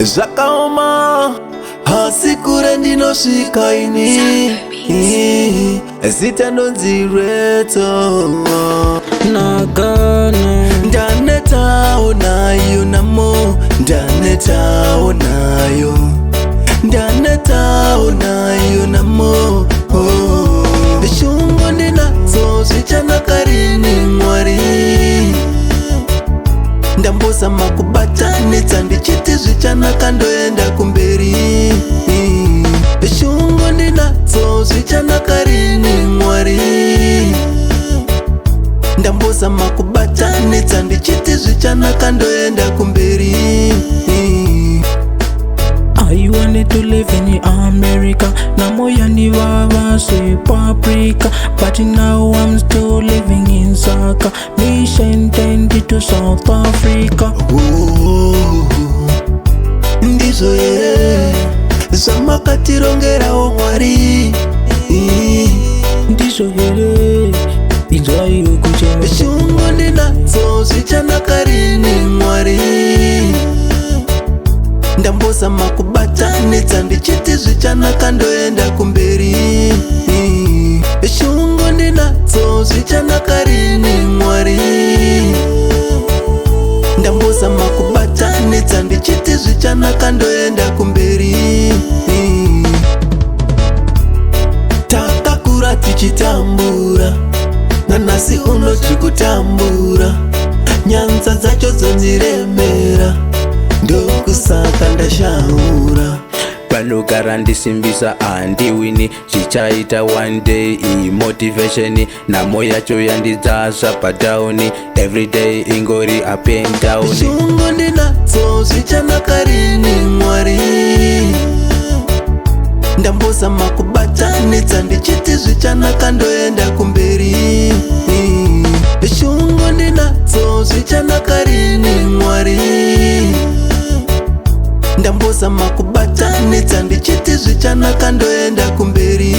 Zvakaoma hasi kure ndinosvika ini zita ndonzi Reto Nagano ndanetawo nayo namo ndanetawo nayo namo shungu ndinadzo zvichanaka rini Mwari ndambosa makubatanidza ndichiti zvichanaka ndoenda kumberi shungu ndinadzo zvichanaka rini Mwari ndambosa makubatanidza ndichiti zvichanaka ndoenda kumberi. I wanted to live in America. Namoya ni baba say paprika, but now I'm still living in Saka. Mission tended to South Africa. Ndizo ye zvamakatirongerao Mwari, ndizo here idzwayo kuchema shungu ndinadzo zvichanaka rini Mwari ndambosa makubatanidza ndichiti zvichanaka ndoenda kumberi shungu ndinadzo zvichanaka rini Mwari ndambosa makubatanidza ndichiti zvichanaka ndoenda kumberi. Takakura tichitambura nanhasi unoti kutambura nyanza dzacho dzondiremera ndokusaka ndashaura panogara ndisimbisa handiwini zvichaita one day iyi motivation namo yacho yandidzasva patauni everyday ingori up and down. shungu ndinadzo zvichanaka rini Mwari ndambosa makubatanidza ndichiti zvichanaka ndoenda kumberi shungu ndinadzo zvichanaka rini Mwari ndambosa makubatanidza ndichiti zvichanaka ndoenda kumberi.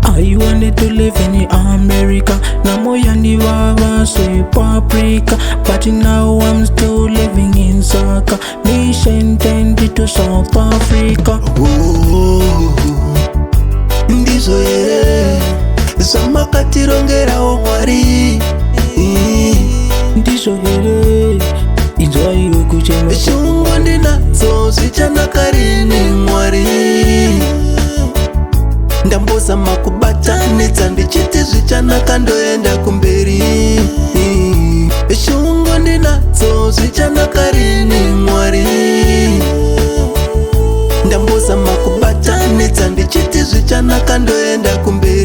I wanted to live in America. Namoya ni baba say paprika, but now I'm still living in Saka. Mission tended to South Africa. Ndizo ye zvamakatirongerao Mwari, ndizo here idzwayo kuchema shungu ndinadzo zvichanaka rini Mwari ndambosa makubatanidza ndichiti zvichanaka ndoenda kumberi shungu ndinadzo zvichanaka rini Mwari ndambosa makubatanidza ndichiti zvichanaka ndoenda kumberi.